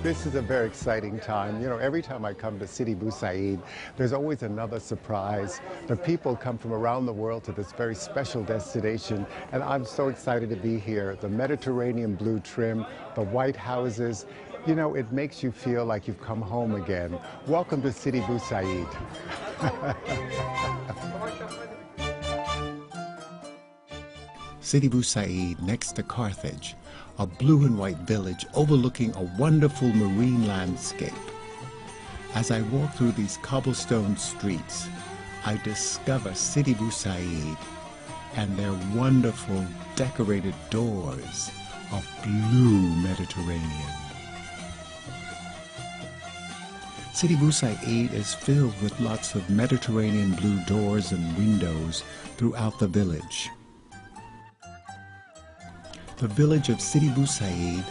This is a very exciting time. You know, every time I come to Sidi Bou Said, there's always another surprise. The people come from around the world to this very special destination, and I'm so excited to be here. The Mediterranean blue trim, the white houses, you know, it makes you feel like you've come home again. Welcome to Sidi Bou Said. Sidi Bou Said, next to Carthage, a blue and white village overlooking a wonderful marine landscape. As I walk through these cobblestone streets, I discover Sidi Bou Said and their wonderful decorated doors of blue Mediterranean. Sidi Bou Said is filled with lots of Mediterranean blue doors and windows throughout the village. The village of Sidi Bou Said,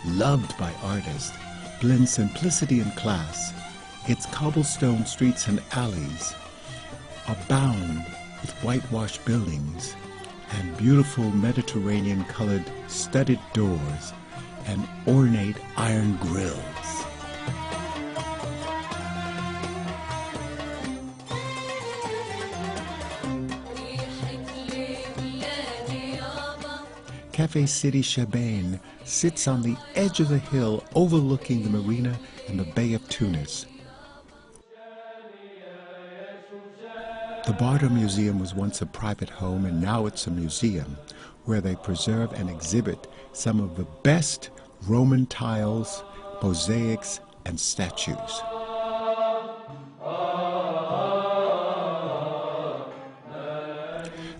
loved by artists, blends simplicity and class. Its cobblestone streets and alleys abound with whitewashed buildings and beautiful Mediterranean-colored studded doors and ornate iron grills. Cafe Sidi Chabain sits on the edge of the hill overlooking the marina and the Bay of Tunis. The Bardo Museum was once a private home, and now it's a museum where they preserve and exhibit some of the best Roman tiles, mosaics, and statues.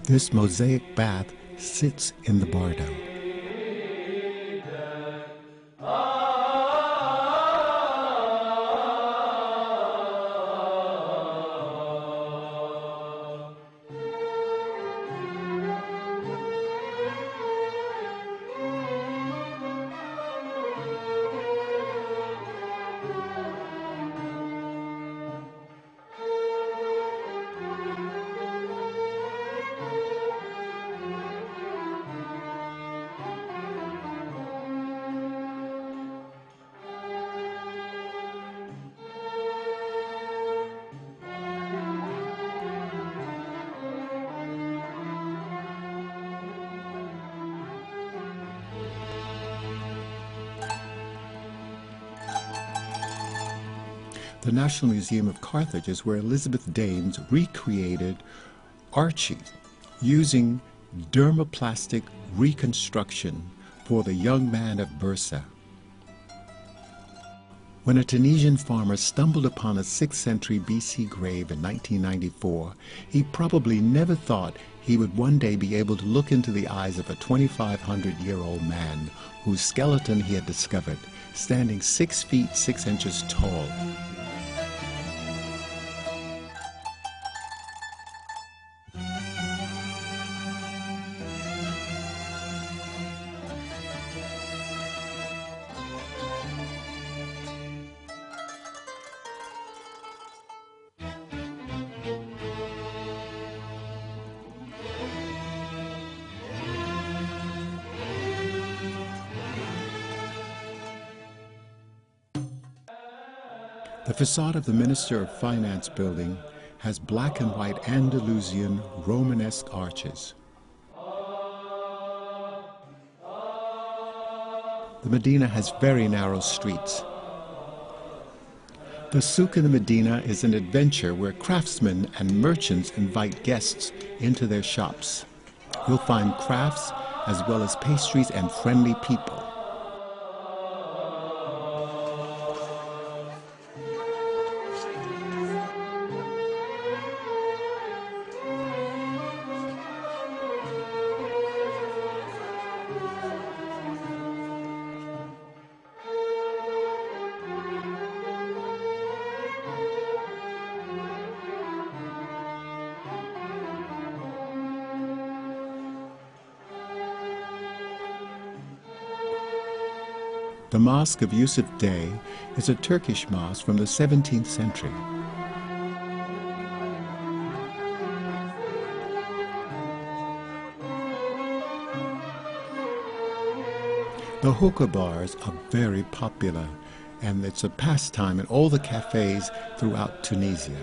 This mosaic bath sits in the Bardo. The National Museum of Carthage is where Elizabeth Danes recreated Archie using dermoplastic reconstruction for the young man of Bursa. When a Tunisian farmer stumbled upon a 6th century BC grave in 1994, he probably never thought he would one day be able to look into the eyes of a 2,500-year-old man whose skeleton he had discovered, standing 6 feet 6 inches tall. The facade of the Minister of Finance building has black and white Andalusian Romanesque arches. The Medina has very narrow streets. The souk in the Medina is an adventure where craftsmen and merchants invite guests into their shops. You'll find crafts as well as pastries and friendly people. The Mosque of Yusuf Dey is a Turkish mosque from the 17th century. The hookah bars are very popular and it's a pastime in all the cafes throughout Tunisia.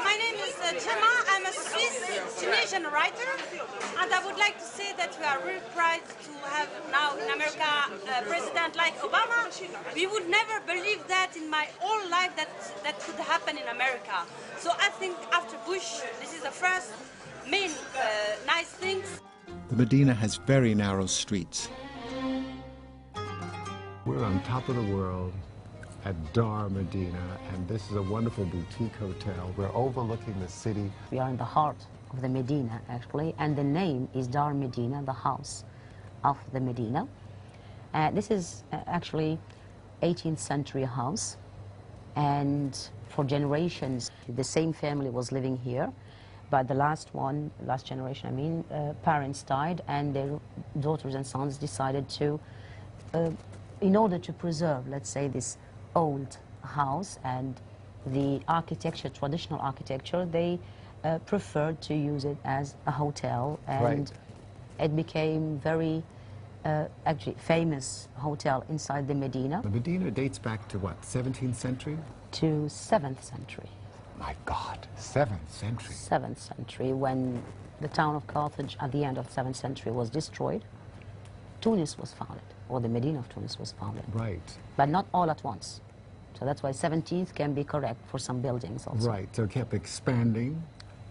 My name is Gemma. I'm a Swiss Tunisian writer, and I would like to say that we are really proud to have now in America a president like Obama. We would never believe that in my whole life that could happen in America. So I think after Bush, this is the first main nice things. The Medina has very narrow streets. We're on top of the world at Dar Medina, and this is a wonderful boutique hotel. We're overlooking the city. We are in the heart of the Medina, actually, and the name is Dar Medina, the house of the Medina. This is actually 18th century house, and for generations, the same family was living here. But the last generation, I mean, parents died, and their daughters and sons decided to, in order to preserve, let's say, this old house and the architecture, traditional architecture, they preferred to use it as a hotel, and Right. it became very actually famous hotel inside the Medina The Medina dates back to what, 17th century? to 7th century. My God, 7th century. 7th century, when the town of Carthage at the end of 7th century was destroyed, Tunis was founded, or the Medina of Tunis was founded. Right, But not all at once. So that's why 17th can be correct for some buildings also. right. So it kept expanding,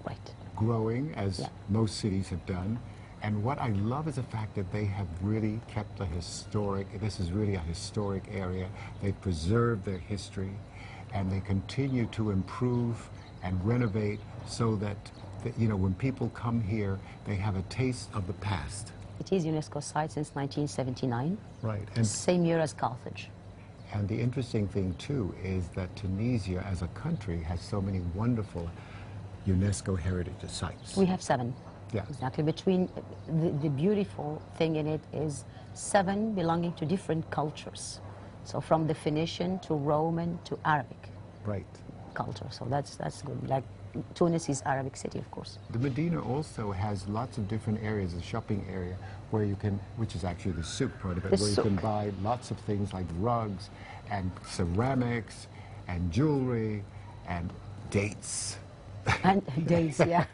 Right. growing, as Yeah. most cities have done. And what I love is the fact that they have really kept a historic, this is really a historic area. They've preserved their history, and they continue to improve and renovate so that, you know, when people come here, they have a taste of the past. It is UNESCO site since 1979, Right. same year as Carthage. And the interesting thing, too, is that Tunisia as a country has so many wonderful UNESCO heritage sites. We have 7. Yeah. Exactly. Between the beautiful thing in it is 7 belonging to different cultures. So from the Phoenician to Roman to Arabic Right. culture. So that's good. Like Tunis is Arabic city, of course. The Medina also has lots of different areas, a shopping area, where you can, which is actually the souk part of it, The where you can souk. buy lots of things like rugs and ceramics and jewelry and dates. And days, yeah.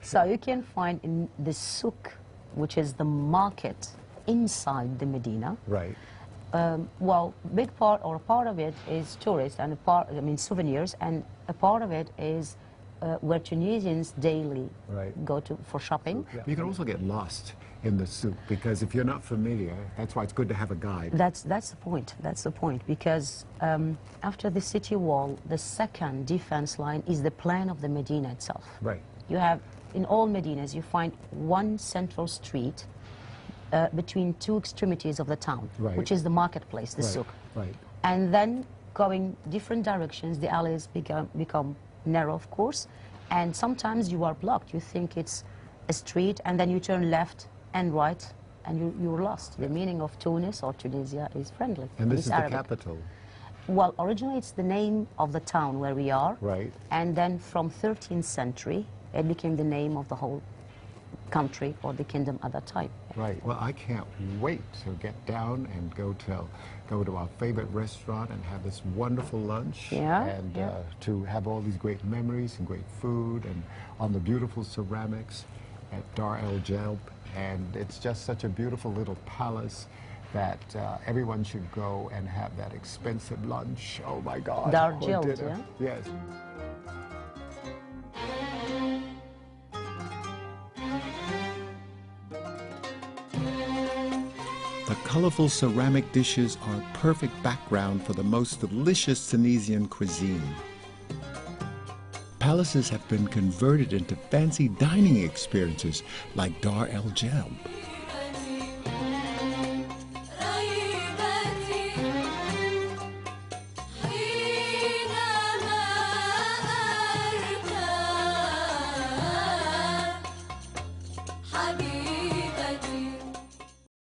So you can find in the souk, which is the market inside the Medina. Right. Well, big part or a part of it is tourists and a part, I mean, souvenirs, and a part of it is where Tunisians daily Right. go to for shopping. But you can also get lost in the souk, because if you're not familiar, that's why it's good to have a guide. That's the point. That's the point, because after the city wall, the second defense line is the plan of the Medina itself. Right. You have, in all Medinas, you find one central street between 2 extremities of the town, Right. which is the marketplace, the Right. souk. Right. And then going different directions, the alleys become narrow, of course, and sometimes you are blocked. You think it's a street, and then you turn left and right, and you're lost. The meaning of Tunis or Tunisia is friendly. And this it's is Arabic. the capital. Well, originally it's the name of the town where we are. Right. And then from 13th century, it became the name of the whole country or the kingdom at that time. Right. Well, I can't wait to get down and go to our favorite restaurant and have this wonderful lunch. Yeah, And yeah. to have all these great memories and great food and on the beautiful ceramics at Dar El Jalb. And it's just such a beautiful little palace that everyone should go and have that expensive lunch. Oh my God. Dar or Jalb, dinner. yeah? Yes. The colorful ceramic dishes are a perfect background for the most delicious Tunisian cuisine. Palaces have been converted into fancy dining experiences like Dar El Jalb.